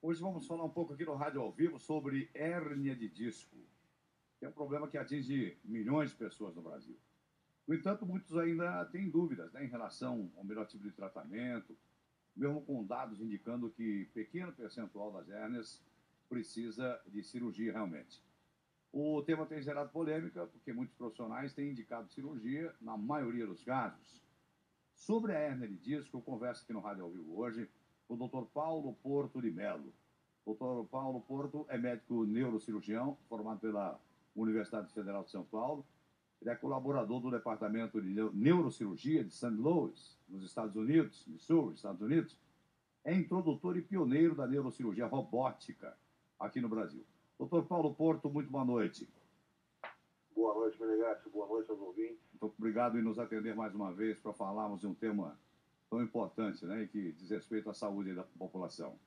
Hoje vamos falar um pouco aqui no Rádio ao Vivo sobre hérnia de disco, que é um problema que atinge milhões de pessoas no Brasil. No entanto, muitos ainda têm dúvidas, né, em relação ao melhor tipo de tratamento, mesmo com dados indicando que pequeno percentual das hérnias precisa de cirurgia realmente. O tema tem gerado polêmica, porque muitos profissionais têm indicado cirurgia na maioria dos casos. Sobre a hérnia de disco, eu converso aqui no Rádio ao Vivo hoje com o Dr. Paulo Porto de Melo. Dr. Paulo Porto é médico neurocirurgião, formado pela Universidade Federal de São Paulo. Ele é colaborador do Departamento de Neurocirurgia de St. Louis, nos Estados Unidos, Missouri, Estados Unidos. É introdutor e pioneiro da neurocirurgia robótica aqui no Brasil. Dr. Paulo Porto, muito boa noite. Boa noite, Menegatti. Boa noite aos ouvintes. Muito obrigado em nos atender mais uma vez para falarmos de um tema tão importante, né, e que diz respeito à saúde da população.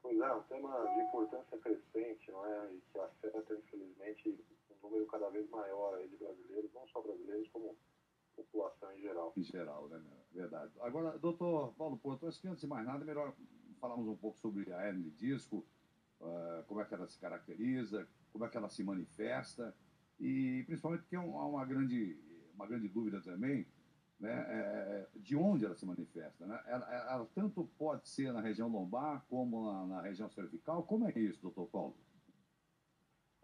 Pois é, um tema de importância crescente, não é? E que afeta, infelizmente, um número cada vez maior aí de brasileiros, não só brasileiros, como população em geral. Em geral, né? Verdade. Agora, doutor Paulo Porto, acho que antes de mais nada, é melhor falarmos um pouco sobre a hérnia de disco, como é que ela se caracteriza, como é que ela se manifesta, e principalmente porque há uma grande dúvida também, né, de onde ela se manifesta, né? Ela tanto pode ser na região lombar como na região cervical. Como é isso, doutor Paulo?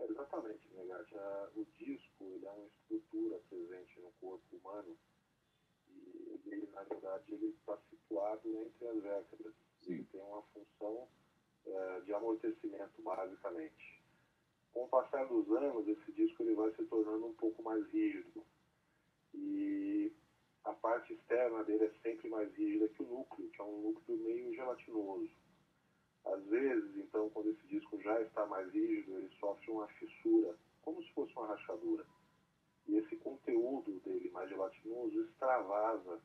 Exatamente, Menegatti. O disco, ele é uma estrutura presente no corpo humano e ele, na verdade, ele está situado entre as vértebras. Sim. Ele tem uma função de amortecimento, basicamente. Com o passar dos anos, esse disco ele vai se tornando um pouco mais rígido. E a parte externa dele é sempre mais rígida que o núcleo, que é um núcleo meio gelatinoso. Às vezes, então, quando esse disco já está mais rígido, ele sofre uma fissura, como se fosse uma rachadura. E esse conteúdo dele mais gelatinoso extravasa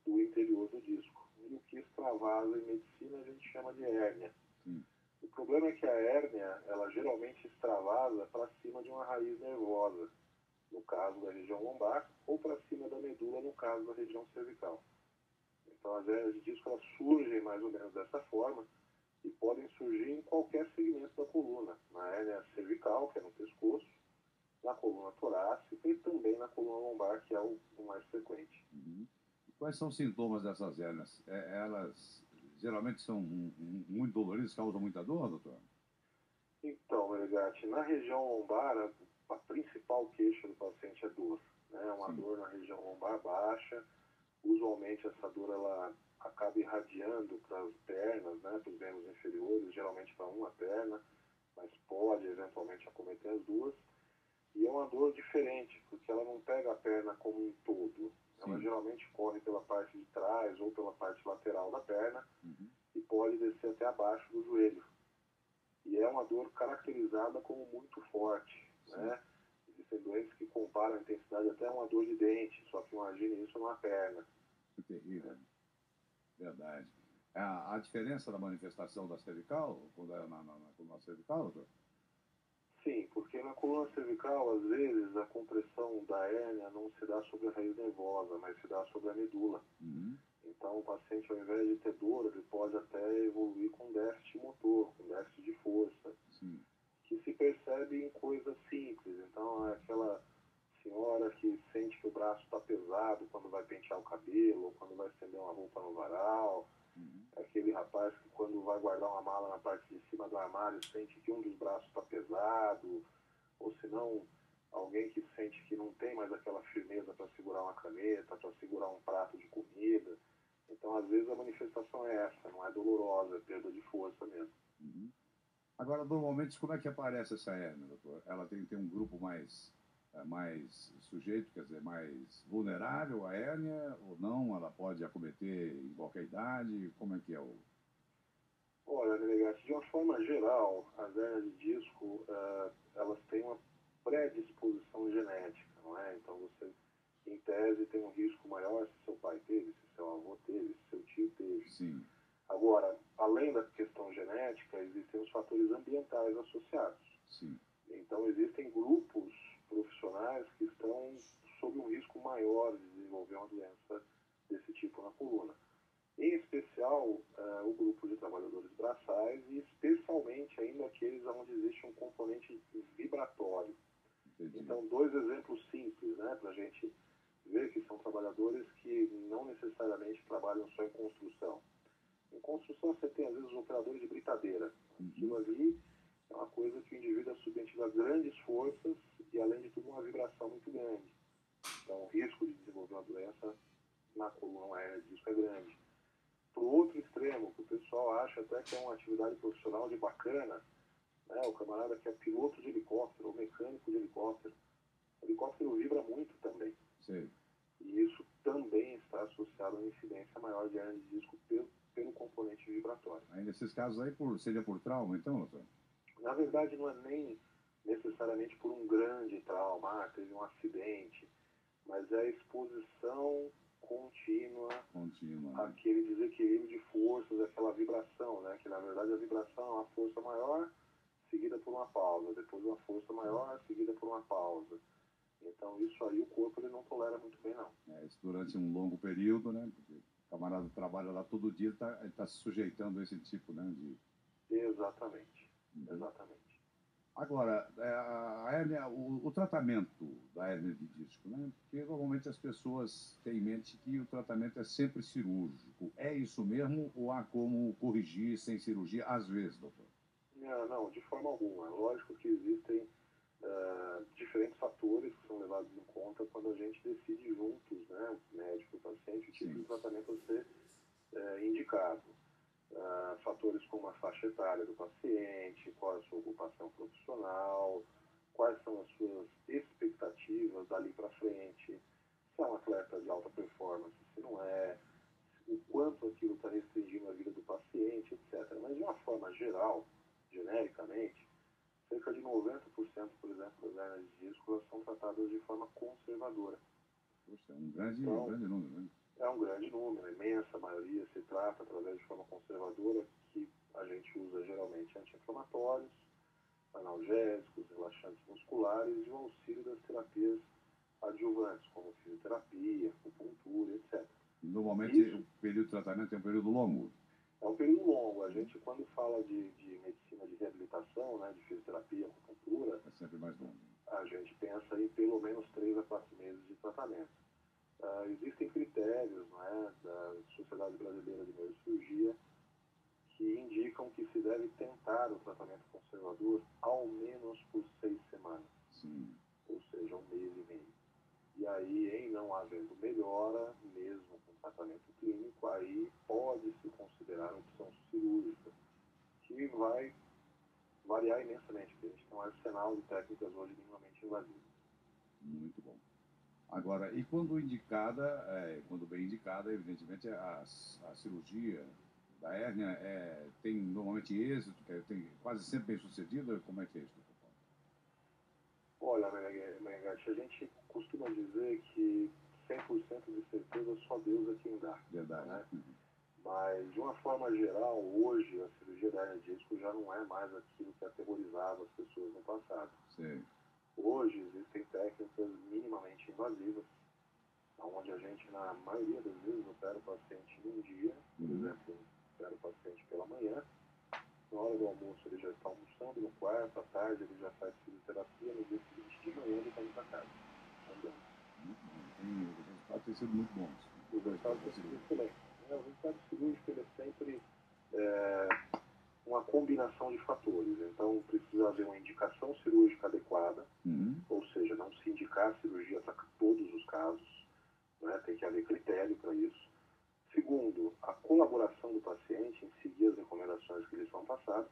do interior do disco. E o que extravasa em medicina a gente chama de hérnia. O problema é que a hérnia, ela geralmente extravasa para cima de uma raiz nervosa, no caso da região lombar, ou para cima da medula, no caso da região cervical. Então, as hérnias de disco elas surgem mais ou menos dessa forma e podem surgir em qualquer segmento da coluna. Na hérnia cervical, que é no pescoço, na coluna torácica e também na coluna lombar, que é o mais frequente. Uhum. Quais são os sintomas dessas hérnias? Elas geralmente são muito doloridas, causam muita dor, doutor? Então, Menegatti, na região lombar, a principal queixa do paciente é dor. Né? Uma Sim. dor na região lombar baixa. Usualmente essa dor ela acaba irradiando para as pernas, né, para os membros inferiores, geralmente para uma perna, mas pode eventualmente acometer as duas. E é uma dor diferente, porque ela não pega a perna como um todo. Ela geralmente corre pela parte de trás ou pela parte lateral da perna e pode descer até abaixo do joelho. E é uma dor caracterizada como muito forte, né? Existem doentes que comparam a intensidade até a uma dor de dente, só que imagine isso numa perna. Que terrível. Verdade. A diferença da manifestação da cervical, quando é na coluna cervical, doutor? Sim, porque na coluna cervical, às vezes, a compressão da hérnia não se dá sobre a raiz nervosa, mas se dá sobre a medula. Então, o paciente, ao invés de ter dor, ele pode até evoluir com déficit motor, com déficit de força, que se percebe em coisas simples. Então, é aquela senhora que sente que o braço está pesado quando vai pentear o cabelo, ou quando vai estender uma roupa no varal. É aquele rapaz que quando vai guardar uma mala na parte de cima do armário sente que um dos braços está pesado, ou se não, alguém que sente que não tem mais aquela firmeza para segurar uma caneta, para segurar um prato de comida. Então, às vezes, a manifestação é essa, não é dolorosa, é perda de força mesmo. Agora, normalmente, como é que aparece essa hérnia, doutor? Ela tem um grupo mais sujeito, quer dizer, mais vulnerável à hérnia, ou não? Ela pode acometer em qualquer idade? Como é que é o... Olha, Menegatti, de uma forma geral, as hérnias de disco, elas têm uma predisposição genética, não é? Então, você, em tese, tem um risco maior se seu pai teve, se seu avô teve, se seu tio teve. Sim. Agora, além da questão genética, existem os fatores ambientais associados. Sim. Então, existem grupos profissionais que estão sob um risco maior de desenvolver uma doença desse tipo na coluna. em especial o grupo de trabalhadores braçais e especialmente ainda aqueles onde existe um componente vibratório. Entendi. Então, dois exemplos simples, né, para a gente ver que são trabalhadores que não necessariamente trabalham só em construção. Em construção você tem, às vezes, os operadores de britadeira. Aquilo ali é uma coisa que o indivíduo é submetido a grandes forças e, além de tudo, uma vibração muito grande. Então, o risco de desenvolver uma doença na coluna aérea de disco é grande. Para o outro extremo, que o pessoal acha até que é uma atividade profissional de bacana, né, o camarada que é piloto de helicóptero ou mecânico de helicóptero. O helicóptero vibra muito também. Sim. E isso também está associado a uma incidência maior de hernia de disco pelo componente vibratório. Aí, nesses casos aí, seria por trauma, então, doutor? Na verdade, não é nem necessariamente por um grande trauma, teve um acidente, mas é a exposição contínua àquele desequilíbrio de forças, aquela vibração, né? Que na verdade a vibração é uma força maior seguida por uma pausa, depois uma força maior seguida por uma pausa. Então isso aí o corpo ele não tolera muito bem, não. Isso durante um longo período, né? Porque o camarada trabalha lá todo dia, ele tá se sujeitando a esse tipo, né? Exatamente, exatamente. Agora, a hérnia, o tratamento da hérnia de disco, né? Porque normalmente as pessoas têm em mente que o tratamento é sempre cirúrgico. É isso mesmo ou há como corrigir sem cirurgia, às vezes, doutor? Não, de forma alguma. Lógico que existem diferentes fatores que são levados em conta quando a gente decide juntos, né, o médico e o paciente, o tipo de tratamento a ser indicado. Fatores como a faixa etária do paciente, qual é a sua ocupação profissional, quais são as suas expectativas dali para frente, se é um atleta de alta performance, se não é, o quanto aquilo está restringindo a vida do paciente, etc. Mas de uma forma geral, genericamente, cerca de 90%, por exemplo, das hérnias de disco elas são tratadas de forma conservadora. Poxa, é um grande número, né? É um grande número, a imensa maioria se trata através de forma conservadora, que a gente usa geralmente anti-inflamatórios, analgésicos, relaxantes musculares e o auxílio das terapias adjuvantes, como fisioterapia, acupuntura, etc. Normalmente o período de tratamento é um período longo. É um período longo. A gente, quando fala de medicina de reabilitação, né, de fisioterapia, acupuntura, é sempre mais longo. A gente pensa em pelo menos 3 a 4 meses de tratamento. Existem critérios, né, da Sociedade Brasileira de Neurocirurgia que indicam que se deve tentar o tratamento conservador ao menos por 6 semanas. Sim. Ou seja, 1 mês e meio. E aí, em não havendo melhora, mesmo com tratamento clínico, aí pode-se considerar a opção cirúrgica, que vai variar imensamente, porque a gente tem um arsenal de técnicas hoje minimamente invasivas. Muito bom. Agora, e quando indicada, quando bem indicada, evidentemente a cirurgia da hérnia tem normalmente êxito, tem quase sempre bem sucedida, como é que é isso? Olha, Menegatti, a gente costuma dizer que 100% de certeza só Deus é quem dá. Verdade. Né? Mas, de uma forma geral, hoje a cirurgia da hérnia de disco já não é mais aquilo que aterrorizava as pessoas no passado. Sim. Hoje existem técnicas minimamente invasivas, onde a gente, na maioria das vezes, opera o paciente em um dia, por exemplo, opera o paciente pela manhã, na hora do almoço ele já está almoçando no quarto, à tarde ele já faz fisioterapia, no dia seguinte de manhã ele está indo para casa. Os resultados têm sido muito bons. Os resultados têm sido excelentes. O resultado cirúrgico ele é sempre uma combinação de fatores. Então precisa haver uma indicação cirúrgica adequada, ou seja, não se indicar a cirurgia para todos os casos, né? Tem que haver critério para isso. Segundo, a colaboração do paciente em seguir as recomendações que lhes são passadas,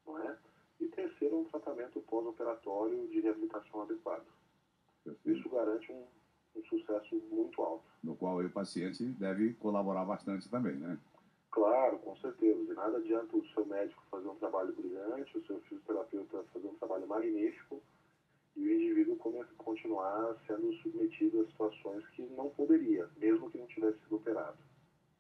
não é? E terceiro, um tratamento pós-operatório de reabilitação adequado. Perfeito. Isso garante um sucesso muito alto. No qual o paciente deve colaborar bastante também, né? Claro, com certeza. De nada adianta o seu médico fazer um trabalho brilhante, o seu fisioterapeuta fazer um trabalho magnífico e o indivíduo continuar sendo submetido a situações que não poderia, mesmo que não tivesse sido operado.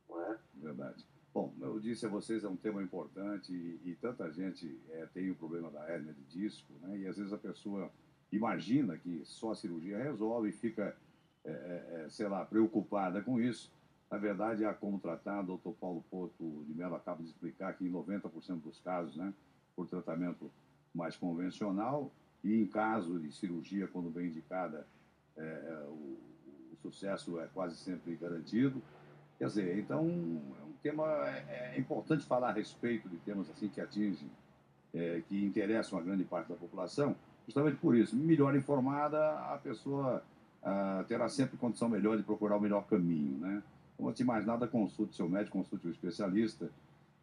Não é? Verdade. Bom, eu disse a vocês, é um tema importante e tanta gente tem o problema da hérnia de disco, né? E às vezes a pessoa imagina que só a cirurgia resolve e fica, sei lá, preocupada com isso. Na verdade, há como tratar, o doutor Paulo Porto de Mello acaba de explicar que em 90% dos casos, né, por tratamento mais convencional, e em caso de cirurgia, quando bem indicada, o sucesso é quase sempre garantido. Quer dizer, então, é um tema, é importante falar a respeito de temas assim que atingem, que interessam a grande parte da população, justamente por isso. Melhor informada, a pessoa terá sempre condição melhor de procurar o melhor caminho, né? Então, antes de mais nada, consulte seu médico, consulte o especialista,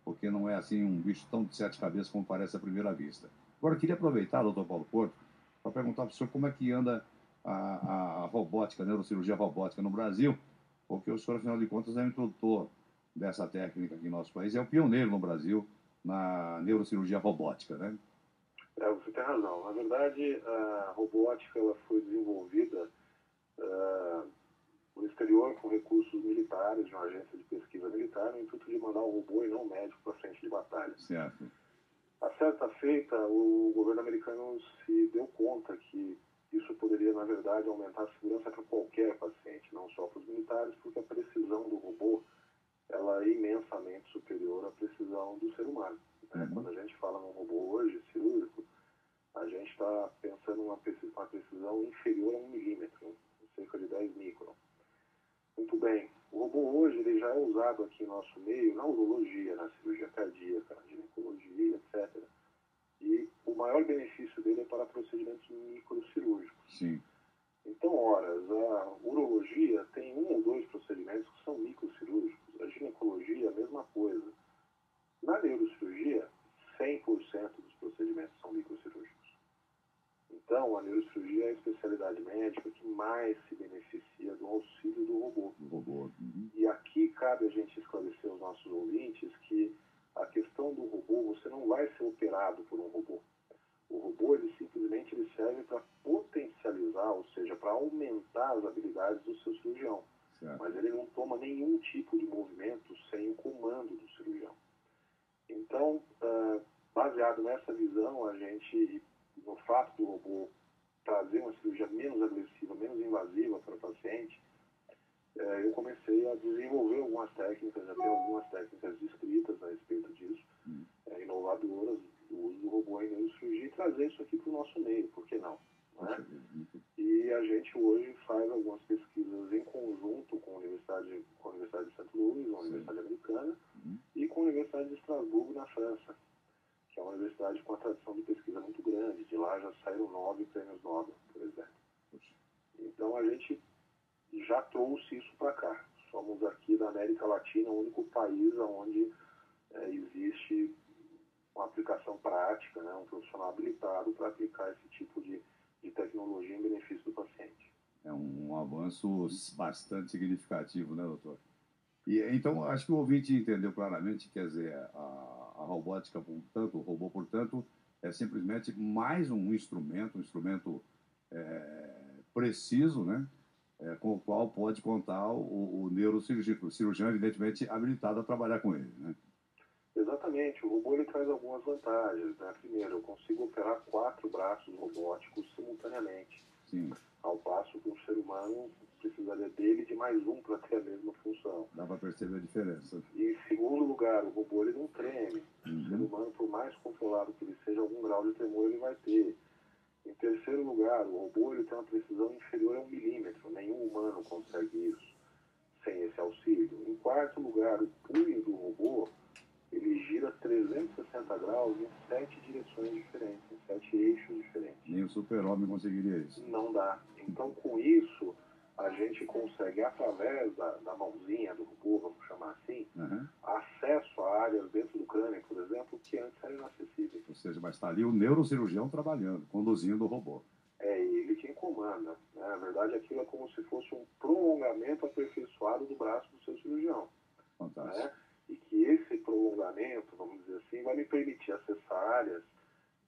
porque não é assim um bicho tão de sete cabeças como parece à primeira vista. Agora, eu queria aproveitar, doutor Paulo Porto, para perguntar para o senhor como é que anda a robótica, a neurocirurgia robótica no Brasil, porque o senhor, afinal de contas, é o introdutor dessa técnica aqui em nosso país, é o pioneiro no Brasil na neurocirurgia robótica, né? Você tem razão. Na verdade, a robótica ela foi desenvolvida no exterior com recursos militares, de uma agência de pesquisa militar, no intuito de mandar um robô e não um médico para frente de batalha. Certo. A certa feita, o governo americano se deu conta que isso poderia, na verdade, aumentar a segurança para qualquer paciente, não só para os militares, porque a precisão do robô ela é imensamente superior à precisão do ser humano. Né? Quando a gente fala num robô hoje cirúrgico, a gente está pensando em uma precisão inferior a 1 milímetro, cerca de 10 micron. Muito bem, o robô hoje ele já é usado aqui em nosso meio na urologia, na cirurgia cardíaca, na ginecologia, etc. E o maior benefício dele é para procedimentos microcirúrgicos. Sim. Então, horas, a urologia tem 1 ou 2 procedimentos que são microcirúrgicos. A ginecologia, a mesma coisa. Na neurocirurgia, 100% dos procedimentos são microcirúrgicos. Então, a neurocirurgia é a especialidade médica que mais se beneficia do auxílio do robô. E aqui cabe a gente esclarecer aos nossos ouvintes que a questão do robô, você não vai ser operado por um robô. O robô, ele simplesmente ele serve para potencializar, ou seja, para aumentar as habilidades do seu cirurgião. Certo. Mas ele não toma nenhum tipo de movimento sem o comando do cirurgião. Então, baseado nessa visão, a gente, no fato do robô trazer uma cirurgia menos agressiva, menos invasiva para o paciente, eu comecei a desenvolver algumas técnicas, já tenho algumas técnicas descritas a respeito disso, inovadoras, do uso do robô em neurocirurgia, e trazer isso aqui para o nosso meio, por que não? Né? E a gente hoje faz algumas pesquisas em conjunto com a Universidade de St. Louis, uma universidade americana, e com a Universidade de Estrasburgo, na França, que é uma universidade com uma tradição de pesquisa muito grande. De lá já saíram 9 prêmios Nobel, por exemplo. Então a gente já trouxe isso para cá. Somos aqui da América Latina o único país onde existe uma aplicação prática, né, um profissional habilitado para aplicar esse tipo de tecnologia em benefício do paciente. É um avanço bastante significativo, né, doutor? E então, acho que o ouvinte entendeu claramente, quer dizer, a robótica, portanto, o robô, portanto, é simplesmente mais um instrumento preciso, né, com o qual pode contar o neurocirurgião, o cirurgião, evidentemente, habilitado a trabalhar com ele, né? Exatamente. O robô ele traz algumas vantagens. Né? Primeiro, eu consigo operar 4 braços robóticos simultaneamente. Sim. Ao passo que um ser humano precisaria dele de mais um para ter a mesma função. Dá para perceber a diferença. E em segundo lugar, o robô ele não treme. O ser humano, por mais controlado que ele seja, algum grau de tremor ele vai ter. Em terceiro lugar, o robô ele tem uma precisão inferior a 1 milímetro. Nenhum humano consegue isso sem esse auxílio. Em quarto lugar, o punho do robô ele gira 360 graus em 7 direções diferentes, em 7 eixos diferentes. Nem o super-homem conseguiria isso. Não dá. Então, com isso, a gente consegue, através da mãozinha do robô, vamos chamar assim, acesso a áreas dentro do crânio, por exemplo, que antes eram inacessíveis. Ou seja, mas está ali o neurocirurgião trabalhando, conduzindo o robô. É ele quem comanda. Né? Na verdade, aquilo é como se fosse um prolongamento aperfeiçoado do braço do seu cirurgião. Fantástico. Né? E que esse prolongamento, vamos dizer assim, vai me permitir acessar áreas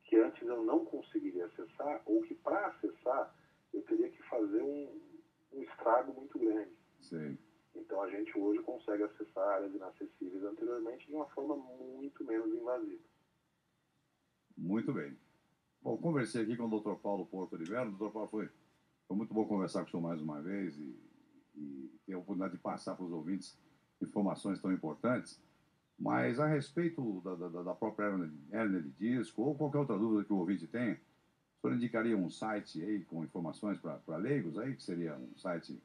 que antes eu não conseguiria acessar, ou que para acessar eu teria que fazer um estrago muito grande. Sim. Então a gente hoje consegue acessar áreas inacessíveis anteriormente de uma forma muito menos invasiva. Muito bem. Bom, conversei aqui com o Dr. Paulo Porto de Mello. Dr. Paulo, foi muito bom conversar com o senhor mais uma vez e ter a oportunidade de passar para os ouvintes informações tão importantes. Mas a respeito da própria hérnia de disco ou qualquer outra dúvida que o ouvinte tenha, o senhor indicaria um site aí com informações para leigos aí, que seria um site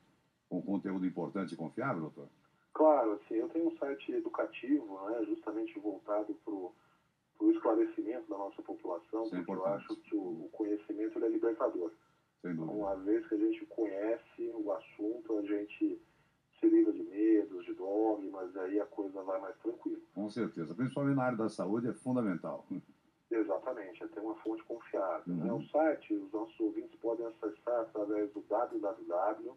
com conteúdo importante e confiável, doutor? Claro, assim, eu tenho um site educativo, né, justamente voltado para o esclarecimento da nossa população, Isso é porque eu importante. acho que o conhecimento ele é libertador. Sem dúvida. Então, uma vez que a gente conhece o assunto, a gente se livra de medos, de dogmas, aí a coisa vai mais tranquila. Com certeza. Principalmente na área da saúde é fundamental. Exatamente, é ter uma fonte confiável. Uhum. Né? O site, os nossos ouvintes podem acessar através do www.dr,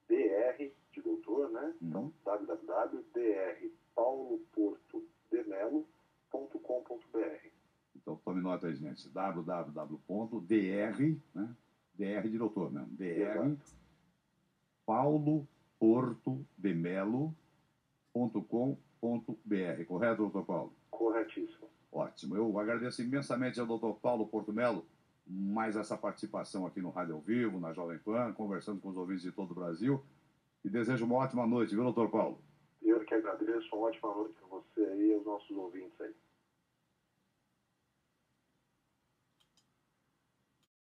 de doutor, né? Então, www.pauloportodemelo.com.br. Então, tome nota aí, gente. www.dr, né? DR de doutor mesmo. DR, pauloportodemelo.com.br. Correto, doutor Paulo? Corretíssimo. Ótimo. Eu agradeço imensamente ao doutor Paulo Porto Melo mais essa participação aqui no Rádio ao Vivo, na Jovem Pan, conversando com os ouvintes de todo o Brasil. E desejo uma ótima noite, viu, doutor Paulo? Eu que agradeço. Uma ótima noite para você aí e aos nossos ouvintes aí.